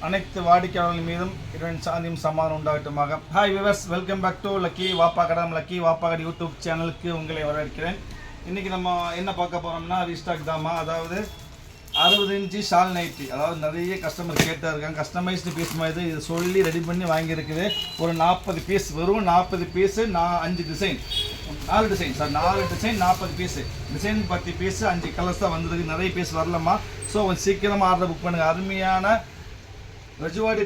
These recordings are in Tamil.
அனைத்து வாடிக்கையாளர்கள் மீதும் இறைவன் சாந்தியும் சமாதானம் உண்டாகட்டுமாக. Hi viewers, welcome back to lucky வாப்பாக்கடை யூடியூப் சேனலுக்கு உங்களை வரவேற்கிறேன். இன்றைக்கி நம்ம என்ன பார்க்க போகிறோம்னா ரீஸ்டாக் தாமா, அதாவது 60 இன்ச்சு ஷால் நைட்டி. அதாவது நிறைய கஸ்டமர் கேட்டால் இருக்காங்க. கஸ்டமைஸ்டு பீஸ் மாதிரி இது சொல்லி ரெடி பண்ணி வாங்கியிருக்குது. ஒரு 40 பீஸ், வெறும் 40 piece, 4 design 40 piece, design 10 piece, 5 colours தான் வந்துருக்கு. நிறைய பீஸ் வரலம்மா. ஸோ கொஞ்சம் சீக்கிரமாக ஆர்டர் புக் பண்ணுங்கள். அருமையான Rajwadi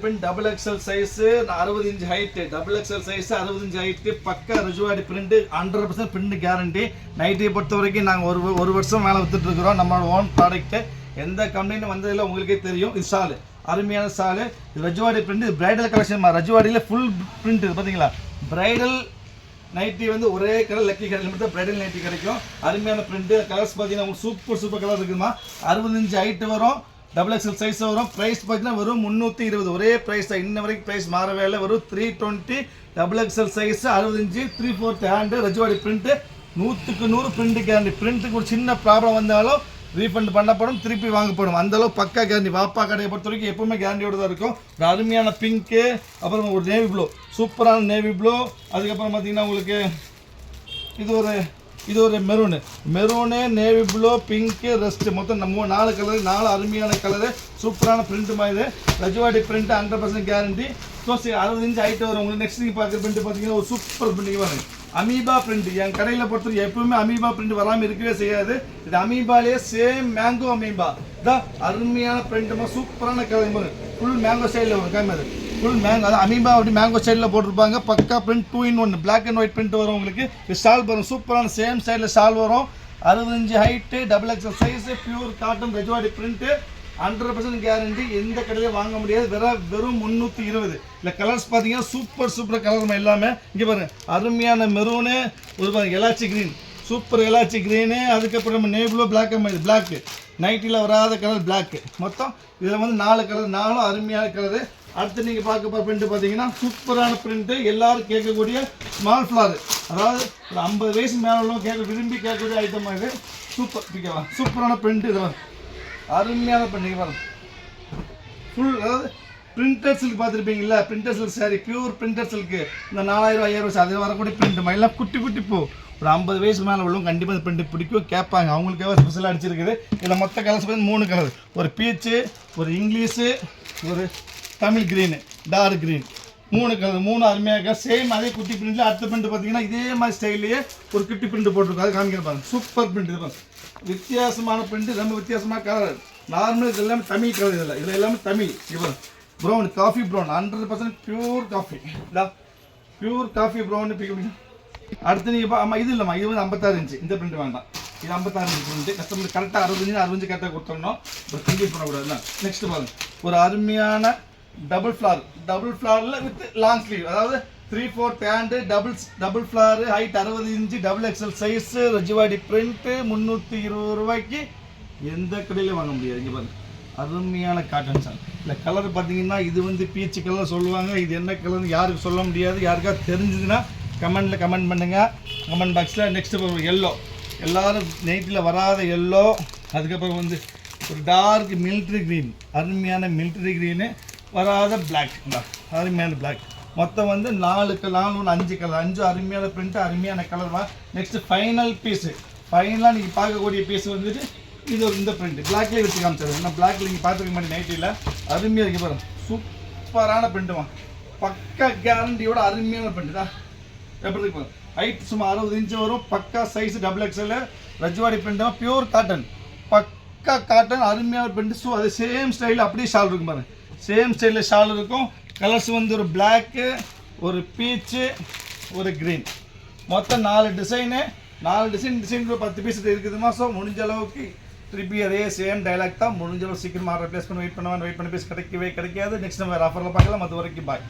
print double XL size, 60 inch height, double XL size, 60 inch height, பக்கா ரஜுவாடி பிரிண்ட், 100% பிரிண்ட் கேரண்டி. நைட்டியை பொறுத்த வரைக்கும் நாங்கள் ஒரு வருஷம் மேலே விற்றுட்ருக்குறோம். நம்மளோட ஓன் ப்ராடக்ட்டு. எந்த கம்பெனி வந்ததில் உங்களுக்கே தெரியும். இது ஷாலு, அருமையான ஷாலு. இது ரஜுவாடி பிரிண்ட், இது பிரைடல் கலெக்ஷன். ரஜுவாடியில் ஃபுல் பிரிண்ட் இது பார்த்தீங்களா. பிரைடல் நைட்டி வந்து ஒரே கலர், லக்கி கலர் மட்டும் பிரைடல் நைட்டி கிடைக்கும். அருமையான பிரிண்ட்டு. கலர்ஸ் பார்த்தீங்கன்னா உங்களுக்கு சூப்பர் கலர் இருக்குதுமா. 60 இன்ச் ஹைட்டு வரும், டபுள் எக்ஸ்எல் சைஸ் வரும். ப்ரைஸ் பார்த்தீங்கன்னா வெறும் 320. ஒரே ப்ரைஸ் தான், இன்ன வரைக்கும் ப்ரைஸ் மாறவே இல்லை. வெறும் 320. Double XL size, 60 inch, 3/4 hand, Rajwadi print, 100க்கு 100 பிரிண்ட் கேரண்டி. பிரிண்ட்டுக்கு ஒரு சின்ன ப்ராப்ளம் வந்தாலும் ரீஃபண்ட் பண்ணப்படும், திருப்பி வாங்கப்படும். அந்தளவு பக்கா கேரண்டி. வாப்பா கடையை பொறுத்த வரைக்கும் எப்பவுமே கேரண்டியோடு தான் இருக்கும். ஒரு அருமையான பிங்க்கு, அப்புறம் ஒரு நேவி ப்ளூ, சூப்பரான நேவி ப்ளூ. அதுக்கப்புறம் பார்த்தீங்கன்னா உங்களுக்கு இது ஒரு maroon, navy blue, pink, rest, மொத்தம் 4 கலர், 4 அருமையான கலரு, சூப்பரான பிரிண்ட்டு மாதிரி. Rajwadi print 100% guarantee. So 60 inch height வரும். உங்களுக்கு நெக்ஸ்ட் நீங்கள் பார்க்குற பிரிண்ட்டு பார்த்தீங்கன்னா ஒரு சூப்பர் பிரிண்ட் பாருங்க. Amoeba print. என் கடையில் பொறுத்தவரைக்கும் எப்பவுமே அமீபா பிரிண்ட் வராமல் இருக்கவே செய்யாது. இது அமீபாலேயே சேம் மேங்கோ அமீபா தான். அருமையான பிரிண்ட்டுமா, சூப்பரான கலர். ஃபுல் மேங்கோ ஸ்டைலில் வரும். காமிது ஃபுல் மேங்கோ, அதாவது அமீபா அப்படி மேங்கோ ஸ்டைலில் போட்டிருப்பாங்க. பக்கா print, 2 in 1 black and white print வரும் உங்களுக்கு. இது ஷால் வரும், சூப்பரான சேம் ஸ்டைலில் ஷால் வரும். 60 inch height, double XL size, pure cotton Rajwadi print, 100% guarantee. எந்த கடையிலையும் வாங்க முடியாது. வெறும் 320. இல்லை கலர்ஸ் பார்த்தீங்கன்னா சூப்பர் கலர் எல்லாமே. இங்கே பாருங்க, அருமையான மெரூனு, ஒரு பாருங்க elaichi green, super elaichi green. அதுக்கப்புறம் நம்ம நேவ்ளோ பிளாக்கு, நைட்டியில் வராத கலர் பிளாக்கு. மொத்தம் இதில் வந்து 4 கலர், 4 அருமையான கலரு. அடுத்து நீங்கள் பார்க்க போகிற பிரிண்ட்டு பார்த்தீங்கன்னா சூப்பரான பிரிண்ட்டு, எல்லோரும் கேட்கக்கூடிய ஸ்மால் ஃப்ளார். அதாவது ஒரு 50 வயசு மேலே உள்ளவங்க விரும்பி கேட்கக்கூடிய ஐட்டம் இது. சூப்பரான பிரிண்ட்டு. இது அருமையான பிரிண்ட் பாருங்க. ஃபுல், அதாவது பிரிண்டர் சில்க் பார்த்துருப்பீங்களா, printer silk sari, pure printer silk. இந்த 4000 5000 அதில் வரக்கூடிய பிரிண்ட் எல்லாம் குட்டி பூ. ஒரு 50 வயசுக்கு மேலே உள்ளவங்க கண்டிப்பாக இந்த பிரிண்ட் பிடிக்கும், கேட்பாங்க. அவங்களுக்காக ஸ்பெஷலாக அடிச்சிருக்குது. இதில் மொத்த கலர்ஸ் பார்த்து 3 கலர். ஒரு பீச்சு, ஒரு இங்கிலீஷு, ஒரு Tamil green, dark green. 3 colour, 3 அருமையாக சேம். அதே குட்டி பிரிண்ட்டில் அடுத்த பிரிண்ட் பார்த்தீங்கன்னா இதே மாதிரி ஸ்டைல்லையே ஒரு குட்டி பிரிண்ட் போட்டிருக்கோம். அது காமிக்கிற பாருங்க. Super print. இது பாருங்க, வித்தியாசமான பிரிண்ட்டு, ரொம்ப வித்தியாசமான கலர். நார்மல் இது எல்லாமே தமிழ் கலர். இதில் எல்லாமே தமிழ். இப்போ brown, coffee brown, 100% pure coffee. Pure coffee brown. அடுத்து நீங்கள் ஆமாம், இது இல்லைம்மா, இது வந்து 56 இன்ச்சு. இந்த பிரிண்ட் வேண்டாம். இது 56 இன்ச்சு பிரிண்ட்டு. கஸ்டமர் கரெக்டாக 60 கரெக்டாக கொடுத்தோம்னா ஒரு திங்கி பண்ணக்கூடாது. நெக்ஸ்ட் பாருங்க, ஒரு அருமையான டபுள் ஃப்ளாரில் வித் லாங் ஸ்லீவ், அதாவது 3/4 hand, double flare, height 60 inch, double XL size, Rajwadi print, 320 ரூபாய்க்கு எந்த கடையிலையும் வாங்க முடியாது. இங்கே பாருங்க, அருமையான காட்டன் சால். இல்லை கலர் பார்த்தீங்கன்னா இது வந்து பீச்சு கலர் சொல்லுவாங்க. இது என்ன கலர்னு யாருக்கு சொல்ல முடியாது. யாருக்காவது தெரிஞ்சதுன்னா கமெண்ட் பண்ணுங்கள் கமெண்ட் பாக்ஸில். நெக்ஸ்ட்டு எல்லோ, எல்லோரும் நைட்டில் வராத எல்லோ. அதுக்கப்புறம் வந்து ஒரு டார்க் மிலிட்ரி க்ரீன், அருமையான மிலிட்ரி க்ரீனு, வராத பிளாக், அருமையான பிளாக். மொத்தம் வந்து 4 கலர், 5 கலர், 5 அருமையான பிரிண்ட்டு, அருமையான கலர் தான். Next final piece. ஃபைனலாக நீங்கள் பார்க்கக்கூடிய பீஸ் வந்துட்டு இது இந்த பிரிண்ட்டு பிளாக்லேயே வச்சு காமிச்சாரு. ஏன்னா பிளாக்ல நீங்கள் பார்த்துருக்க மாட்டேன். நைட்டியில் அருமையாக இருக்கு பாருங்க, சூப்பரான பிரிண்ட்டுமா, பக்கா கேரண்டியோட அருமையான பிரிண்ட்டு தான். எப்படி இருக்கு பாருங்க. ஹைட் சும்மா 60 இன்ச்சு வரும். பக்கா size, double XL, Rajwadi print, pure cotton, பக்கா காட்டன், அருமையான பிரிண்ட்டு. ஸோ அது சேம் ஸ்டைலில் அப்படியே ஷால் இருக்கும் பாருங்க. சேம் ஸ்டைலில் ஷால் இருக்கும். கலர்ஸ் வந்து ஒரு பிளாக்கு, ஒரு பீச்சு, ஒரு க்ரீன். மொத்தம் 4 டிசைனு. 4 டிசைன் 10 பீஸ் இருக்குதுமா. ஸோ முடிஞ்ச அளவுக்கு திருப்பி அதே சேம் டைலாக் தான். முடிஞ்ச அளவு சீக்கிரமாக ஆர்டர் ப்ளேஸ் பண்ணி வெயிட் பண்ணி பீஸ் கிடைக்காது. நெக்ஸ்ட் நம்ம வேறு ஆஃபரில் பார்க்கலாம். அது வரைக்கும் பாய்.